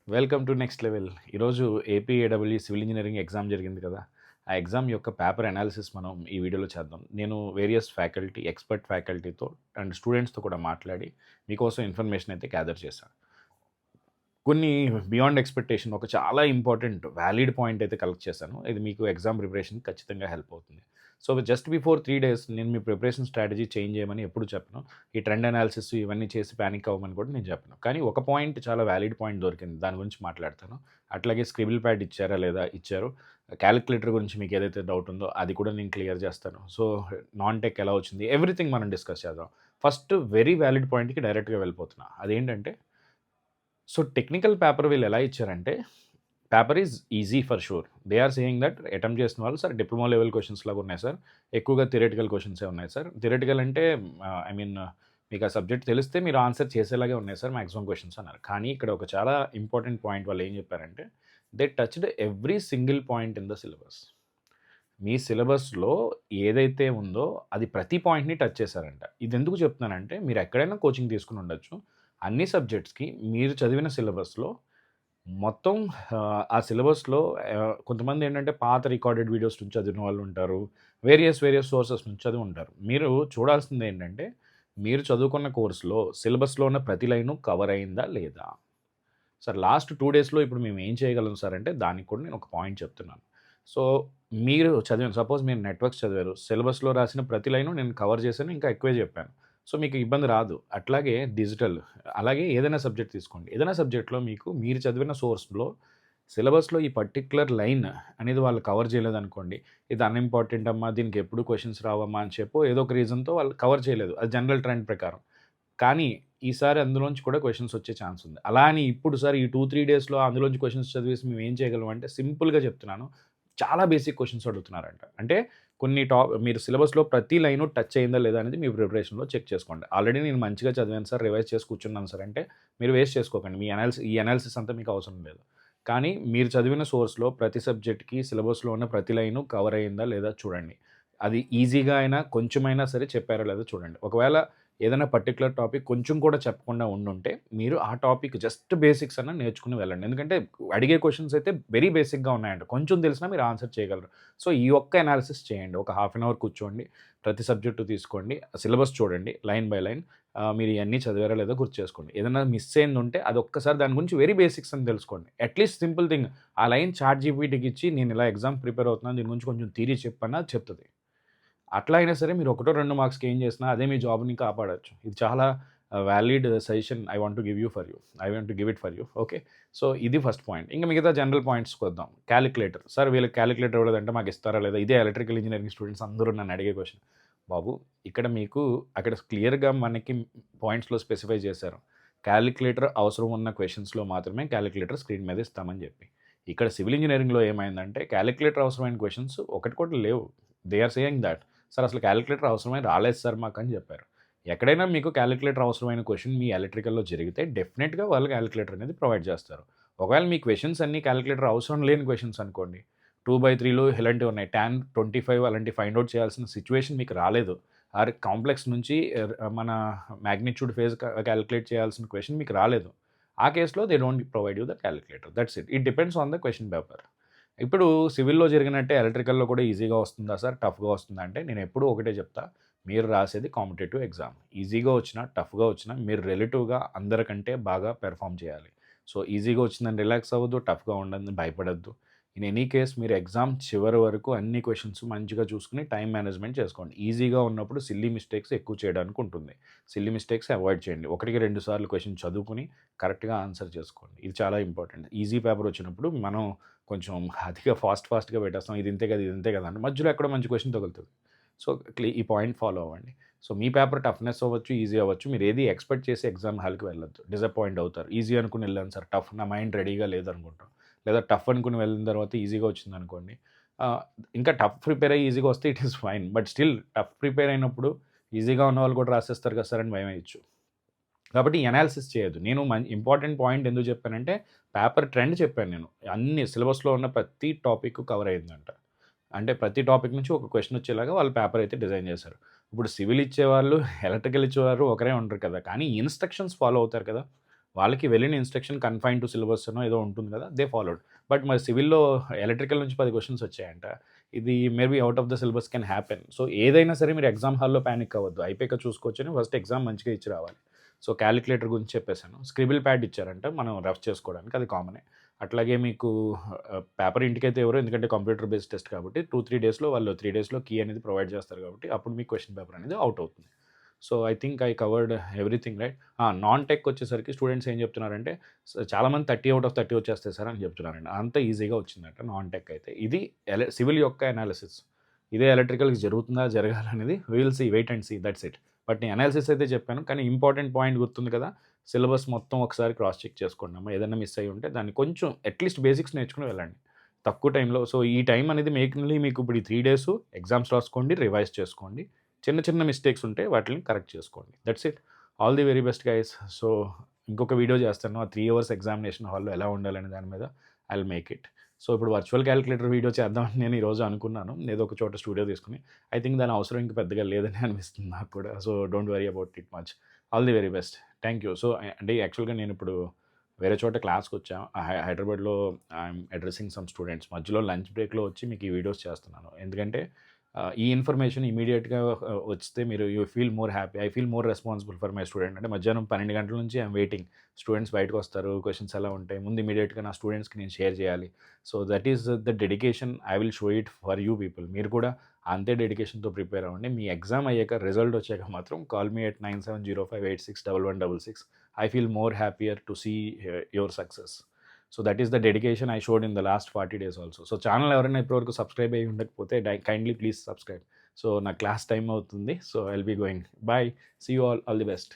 Welcome to next level. ఈరోజు ఏపీఏడబ్ల్యూ civil engineering exam జరిగింది కదా! ఆ ఎగ్జామ్ యొక్క పేపర్ అనాలిసిస్ మనం ఈ వీడియోలో చేద్దాం. నేను వేరియస్ ఫ్యాకల్టీ, ఎక్స్‌పర్ట్ ఫ్యాకల్టీతో అండ్ స్టూడెంట్స్‌తో కూడా మాట్లాడి మీకోసం ఇన్ఫర్మేషన్ అయితే గ్యాదర్ చేశాను. కొన్ని బియాండ్ ఎక్స్‌పెక్టేషన్ ఒక చాలా ఇంపార్టెంట్ వాలిడ్ పాయింట్ అయితే కలెక్ట్ చేశాను. ఇది మీకు ఎగ్జామ్ ప్రిపరేషన్‌కి ఖచ్చితంగా హెల్ప్ అవుతుంది. సో, జస్ట్ బిఫోర్ 3 డేస్ నేను మీ ప్రిపరేషన్ స్ట్రాటజీ చేంజ్ చేయమని ఎప్పుడు చెప్పను. ఈ ట్రెండ్ అనాలిసిస్ ఇవన్నీ చేసి పానిక్ అవ్వమని కూడా నేను చెప్పను. కానీ ఒక పాయింట్ చాలా వాలిడ్ పాయింట్ దొరికింది. దాని గురించి మాట్లాడతాను. అట్లాగే స్క్రిబుల్ ప్యాడ్ ఇచ్చారా లేదా? ఇచ్చారు. కాలిక్యులేటర్ గురించి మీకు ఏదైతే డౌట్ ఉందో అది కూడా నేను క్లియర్ చేస్తాను. సో, నాన్ టెక్ ఎలా వచ్చింది? ఎవ్రీథింగ్ మనం డిస్కస్ చేద్దాం. ఫస్ట్ వెరీ వాలిడ్ పాయింట్‌కి డైరెక్ట్‌గా వెళ్ళిపోతున్నా. అదేంటంటే సో, టెక్నికల్ పేపర్ వీళ్ళు ఎలా ఇచ్చారంటే, paper is easy for sure. They are saying that attempt చేసిన వాళ్ళు సార్ డిప్లొమా లెవెల్ క్వెషన్స్ లాగా ఉన్నాయి సార్. ఎక్కువగా థియరిటికల్ క్వెషన్సే ఉన్నాయి సార్. థియరిటికల్ అంటే ఐ మీన్ మీకు ఆ సబ్జెక్ట్ తెలిస్తే మీరు ఆన్సర్ చేసేలాగే ఉన్నాయి సార్ మాక్సిమం క్వెషన్స్ అన్నారు. కానీ ఇక్కడ ఒక చాలా ఇంపార్టెంట్ పాయింట్ వాళ్ళు ఏం చెప్పారంటే, they touched every single point in the syllabus. మీ సిలబస్‌లో ఏదైతే ఉందో అది ప్రతి పాయింట్‌ని టచ్ చేశారంట. ఇదెందుకు చెప్తున్నానంటే మీరు ఎక్కడైనా కోచింగ్ తీసుకొని ఉండొచ్చు. అన్ని సబ్జెక్ట్స్‌కి మీరు చదివిన సిలబస్‌లో మొత్తం ఆ సిలబస్‌లో కొంతమందేంటంటే పాత రికార్డెడ్ వీడియోస్ నుంచి చదివిన వాళ్ళుంటారు. వేరియస్ సోర్సెస్ నుంచి చదివి ఉంటారు. మీరు చూడాల్సిందేంటంటే మీరు చదువుకున్న కోర్స్‌లో సిలబస్‌లో ఉన్న ప్రతి లైను కవర్ అయిందా లేదా? సార్ లాస్ట్ 2 డేస్‌లో ఇప్పుడు మేము ఏం చేయగలం సార్ అంటే దానికి కూడా నేను ఒక పాయింట్ చెప్తున్నాను. సో, మీరు చదివాను సపోజ్ మీరు నెట్వర్క్స్ చదివారు. సిలబస్‌లో రాసిన ప్రతి లైను నేను కవర్ చేశాను. ఇంకా ఎక్కువే చెప్పాను. సో, మీకు ఇబ్బంది రాదు. అట్లాగే డిజిటల్ అలాగే ఏదైనా సబ్జెక్ట్ తీసుకోండి. ఏదైనా సబ్జెక్ట్‌లో మీకు మీరు చదివిన సోర్స్‌లో సిలబస్‌లో ఈ పర్టిక్యులర్ లైన్ అనేది వాళ్ళు కవర్ చేయలేదనుకోండి. ఇది అన్‌ఇంపార్టెంట్ అమ్మా, దీనికి ఎప్పుడు క్వెషన్స్ రావమ్మా అని చెప్పో ఏదో ఒక రీజన్‌తో వాళ్ళు కవర్ చేయలేదు. అది జనరల్ ట్రెండ్ ప్రకారం. కానీ ఈసారి అందులోంచి కూడా క్వెషన్స్ వచ్చే ఛాన్స్ ఉంది. అలా అని ఇప్పుడు సార్ ఈ 2, 3 డేస్‌లో అందులోంచి క్వెషన్స్ చదివేసి మేము ఏం చేయగలం అంటే సింపుల్‌గా చెప్తున్నాను. చాలా బేసిక్ క్వెషన్స్ అడుగుతున్నారంట. అంటే కొన్ని మీరు సిలబస్‌లో ప్రతి లైను టచ్ అయిందా లేదా అనేది మీ ప్రిపరేషన్‌లో చెక్ చేసుకోండి. ఆల్రెడీ నేను మంచిగా చదివాను సార్, రివైజ్ చేసి కూర్చున్నాను సార్ అంటే మీరు వేస్ట్ చేసుకోకండి. మీ ఈ అనాలిసిస్ అంతా మీకు అవసరం లేదు. కానీ మీరు చదివిన సోర్స్‌లో ప్రతి సబ్జెక్ట్‌కి సిలబస్‌లో ఉన్న ప్రతి లైను కవర్ అయిందా లేదా చూడండి. అది ఈజీగా అయినా కొంచెమైనా సరే చెప్పారో లేదో చూడండి. ఒకవేళ ఏదైనా పర్టిక్యులర్ టాపిక్ కొంచెం కూడా చెప్పకుండా ఉండుంటే, మీరు ఆ టాపిక్ జస్ట్ బేసిక్స్ అన్నా నేర్చుకొని వెళ్ళండి. ఎందుకంటే అడిగే క్వెషన్స్ అయితే వెరీ బేసిక్‌గా ఉన్నాయంట. కొంచెం తెలిసినా మీరు ఆన్సర్ చేయగలరు. సో, ఈ ఒక్క అనాలిసిస్ చేయండి. ఒక హాఫ్ అన్ అవర్ కూర్చోండి. ప్రతి సబ్జెక్టు తీసుకోండి. సిలబస్ చూడండి లైన్ బై లైన్. మీరు ఇయన్నీ చదివారో లేదో గుర్తు చేసుకోండి. ఏదైనా మిస్ అయిందుంటే అదొక్కసారి దాని గురించి వెరీ బేసిక్స్ అని తెలుసుకోండి. అట్‌లీస్ట్ సింపుల్ థింగ్ ఆ లైన్ చాట్‌జీపీటీకి ఇచ్చి నేను ఇలా ఎగ్జామ్ ప్రిపేర్ అవుతున్నాను. దీని గురించి కొంచెం థియరీ చెప్పన్నా అది చెప్తది. అట్లా అయినా సరే మీరు ఒకటో, 2 మార్క్స్‌కి ఏం చేసినా అదే మీ జాబ్‌ని కాపాడొచ్చు. ఇది చాలా valid suggestion I want to give you for you. I want to give it for you. Okay. So, ఇది ఫస్ట్ పాయింట్. ఇంక మిగతా జనరల్ పాయింట్స్‌కొద్దాం. కాలిక్యులేటర్. సార్ వీళ్ళకి కాలిక్యులేటర్ ఇవ్వలేదంటే మాకు ఇస్తారా లేదా? ఇదే ఎలక్ట్రికల్ ఇంజినీరింగ్ స్టూడెంట్స్ అందరూ నన్ను అడిగే క్వెషన్. బాబు ఇక్కడ మీకు అక్కడ క్లియర్‌గా మనకి పాయింట్స్‌లో స్పెసిఫై చేశారు. కాలిక్యులేటర్ అవసరం ఉన్న క్వెషన్స్‌లో మాత్రమే కాలిక్యులేటర్ స్క్రీన్ మీద ఇస్తామని చెప్పి. ఇక్కడ సివిల్ ఇంజినీరింగ్‌లో ఏమైందంటే కాలిక్యులేటర్ అవసరమైన క్వెషన్స్ ఒకటి కూడా లేవు. They are saying that. Sir అసలు కాలిక్యులేటర్ అవసరమే రాలేదు సార్ మాకని చెప్పారు. ఎక్కడైనా మీకు కాలిక్యులేటర్ అవసరమైన క్వెషన్ మీ ఎలక్ట్రికల్‌లో జరిగితే డెఫినిట్‌గా వాళ్ళు కాలిక్యులేటర్ అనేది ప్రొవైడ్ చేస్తారు. ఒకవేళ మీ క్వెషన్స్ అన్నీ కాలిక్యులేటర్ అవసరం లేని క్వెషన్స్ అనుకోండి. 2/3లో ఇలాంటివి ఉన్నాయి. టాన్ 25 అలాంటివి ఫైండ్ ఔట్ చేయాల్సిన సిట్యుయేషన్ మీకు రాలేదు. ఆర్ కాంప్లెక్స్ నుంచి మన మాగ్నిట్యూడ్ ఫేజ్ కాలిక్యులేట్ చేయాల్సిన క్వెషన్ మీకు రాలేదు. ఆ కేస్‌లో they don't provide you the calculator. That's it. It depends on the question paper. ఇప్పుడు సివిల్‌లో జరిగినట్టే ఎలక్ట్రికల్‌లో కూడా ఈజీగా వస్తుందా సార్? టఫ్‌గా వస్తుందా అంటే నేనెప్పుడూ ఒకటే చెప్తా. మీరు రాసేది కాంపిటీటివ్ ఎగ్జామ్. ఈజీగా వచ్చినా, టఫ్‌గా వచ్చినా మీరు రిలేటివ్‌గా అందరికంటే బాగా పెర్ఫార్మ్ చేయాలి. సో, ఈజీగా వచ్చిందని రిలాక్స్ అవ్వద్దు. టఫ్‌గా ఉందని భయపడొద్దు. ఇన్ ఎనీ కేస్ మీరు ఎగ్జామ్ చివరి వరకు అన్ని క్వెషన్స్ మంచిగా చూసుకొని టైమ్ మేనేజ్‌మెంట్ చేసుకోండి. ఈజీగా ఉన్నప్పుడు సిల్లీ మిస్టేక్స్ ఎక్కువ చేయడానికి ఉంటుంది. సిల్లీ మిస్టేక్స్ అవాయిడ్ చేయండి. ఒకటికి 2 సార్లు క్వెషన్ చదువుకొని కరెక్ట్‌గా ఆన్సర్ చేసుకోండి. ఇది చాలా ఇంపార్టెంట్. ఈజీ పేపర్ వచ్చినప్పుడు మనం కొంచెం అతిగా ఫాస్ట్‌గా పెట్టేస్తాం. ఇది ఇంతే కదా! ఇది ఇంతే కదా! అని మధ్యలో ఎక్కడో మంచి క్వెషన్ తగులుతది. సో, ఈ పాయింట్ ఫాలో అవ్వండి. సో, మీ పేపర్ టఫ్‌నెస్ అవ్వచ్చు, ఈజీ అవ్వచ్చు. మీరు ఏది ఎక్స్‌పెక్ట్ చేసి ఎగ్జామ్ హాల్‌కి వెళ్ళొద్దు. డిసప్పాయింట్ అవుతారు. ఈజీ అనుకుని ఎళ్ళాను సార్, టఫ్ నా మైండ్ రెడీగా లేదనుకుంటాం. లేదా టఫ్ అనుకుని వెళ్ళిన తర్వాత ఈజీగా వచ్చిందనుకోండి. ఆహ్, ఇంకా టఫ్ ప్రిపేర్ అయ్యి ఈజీగా వస్తే it is fine. But still tough prepare అయినప్పుడు ఈజీగా ఉన్నవాళ్ళు కూడా రాసేస్తారు కదా సార్ అని భయమేయొచ్చు. కాబట్టి ఈ అనాలిసిస్ చేయొద్దు. నేను ఇంపార్టెంట్ పాయింట్ ఎందుకు చెప్పానంటే, పేపర్ ట్రెండ్ చెప్పాను నేను. అన్ని సిలబస్‌లో ఉన్న ప్రతి టాపిక్ కవర్ అయిందంట. అంటే ప్రతి టాపిక్ నుంచి ఒక క్వెషన్ వచ్చేలాగా వాళ్ళు పేపర్ అయితే డిజైన్ చేశారు. ఇప్పుడు సివిల్ ఇచ్చేవాళ్ళు, ఎలక్ట్రికల్ ఇచ్చేవారు ఒకరే ఉండరు కదా! కానీ ఇన్‌స్ట్రక్షన్స్ ఫాలో అవుతారు కదా! వాళ్ళకి వెళ్ళిన ఇన్స్ట్రక్షన్ కన్ఫైన్ టు సిలబస్ అనో ఏదో ఉంటుంది కదా, దే ఫాలోడ్. బట్ మరి సివిల్‌లో ఎలక్ట్రికల్ నుంచి 10 క్వెషన్స్ వచ్చాయంట. ఇది maybe out of the syllabus can happen. So ఏదైనా సరే మీరు ఎగ్జామ్ హాల్‌లో పానిక్ అవ్వద్దు. అయిపోయాక చూసుకోవచ్చని ఫస్ట్ ఎగ్జామ్ మంచిగా ఇచ్చి రావాలి. సో క్యాలిక్యులేటర్ గురించి చెప్పేసాను. స్క్రిబుల్ ప్యాడ్ ఇచ్చారంట మనం రఫ్ చేసుకోవడానికి, అది కామనే. అట్లాగే మీకు పేపర్ ఇంటికైతే ఎవరో, ఎందుకంటే కంప్యూటర్ బేస్డ్ టెస్ట్ కాబట్టి 2-3 డేస్‌లో వాళ్ళు 3 డేస్‌లో కీ అనేది ప్రొవైడ్ చేస్తారు కాబట్టి అప్పుడు మీకు క్వెషన్ పేపర్ అనేది అవుట్ అవుతుంది. So I think I covered everything right. Non tech వచ్చేసరికి స్టూడెంట్స్ ఏం చెప్తున్నారంటే చాలామంది 30 అవుట్ ఆఫ్ 30 వచ్చేస్తాయి సార్ అని చెప్తున్నారండి. అంత ఈజీగా వచ్చిందంట నాన్ టెక్ అయితే. ఇది సివిల్ యొక్క అనాలిసిస్. ఇదే ఎలక్ట్రికల్‌కి జరుగుతుందా జరగాలనేది will see, wait and see, that's it. But నేను అనాలిసిస్ అయితే చెప్పాను. కానీ ఇంపార్టెంట్ పాయింట్ గుర్తుంది కదా, సిలబస్ మొత్తం ఒకసారి క్రాస్ చెక్ చేసుకోండి అమ్మా. ఏదైనా మిస్ అయ్యి ఉంటే దాన్ని కొంచెం అట్లీస్ట్ బేసిక్స్ నేర్చుకుని వెళ్ళండి తక్కువ టైంలో. సో ఈ టైం అనేది మెయిన్లీ మీకు ఇప్పుడు ఈ 3 డేస్ ఎగ్జామ్స్ రాసుకోండి, రివైజ్ చేసుకోండి. చిన్న చిన్న మిస్టేక్స్ ఉంటే వాటిని కరెక్ట్ చేసుకోండి. That's it. All the very best guys. So ఇంకొక వీడియో చేస్తాను. ఆ 3 అవర్స్ ఎగ్జామినేషన్ హాల్లో ఎలా ఉండాలనే దాని మీద I will make it. So ఇప్పుడు వర్చువల్ క్యాలిక్యులేటర్ వీడియో చేద్దామని నేను ఈరోజు అనుకున్నాను, ఏదో ఒక చోట స్టూడియో తీసుకుని. ఐ థింక్ దాని అవసరం ఇంక పెద్దగా లేదని అనిపిస్తుంది నాకు కూడా. So don't worry about it much. All the very best. Thank you. So అంటే యాక్చువల్గా నేను ఇప్పుడు వేరే చోట క్లాస్కి వచ్చాను హైదరాబాద్లో. I'm addressing some students. మధ్యలో లంచ్ బ్రేక్లో వచ్చి మీకు ఈ వీడియోస్ చేస్తున్నాను. ఎందుకంటే ఈ ఇన్ఫర్మేషన్ ఇమీడియట్గా వస్తే మీరు you feel more happy. I feel more responsible for my student. అంటే మధ్యాహ్నం 12 గంటల నుంచి ఐఎమ్ వెయిటింగ్. స్టూడెంట్స్ బయటకు వస్తారు, క్వశ్చన్స్ ఎలా ఉంటాయి, ముందు ఇమీడియట్గా నా స్టూడెంట్స్కి నేను షేర్ చేయాలి. So that is the dedication. I will show it for you people. మీరు కూడా అంతే డెడికేషన్తో ప్రిపేర్ అవ్వండి. మీ ఎగ్జామ్ అయ్యాక రిజల్ట్ వచ్చాక మాత్రం call me at 9705861166. I feel more happier to see your success. So that is the dedication I showed in the last 40 days also. So channel ఎవరైనా ఇప్పటివరకు subscribe అయ్యి ఉండకపోతే కైండ్లీ ప్లీజ్ సబ్స్క్రైబ్. సో నా class time అవుతుంది. So I will be going. Bye. See you all the best.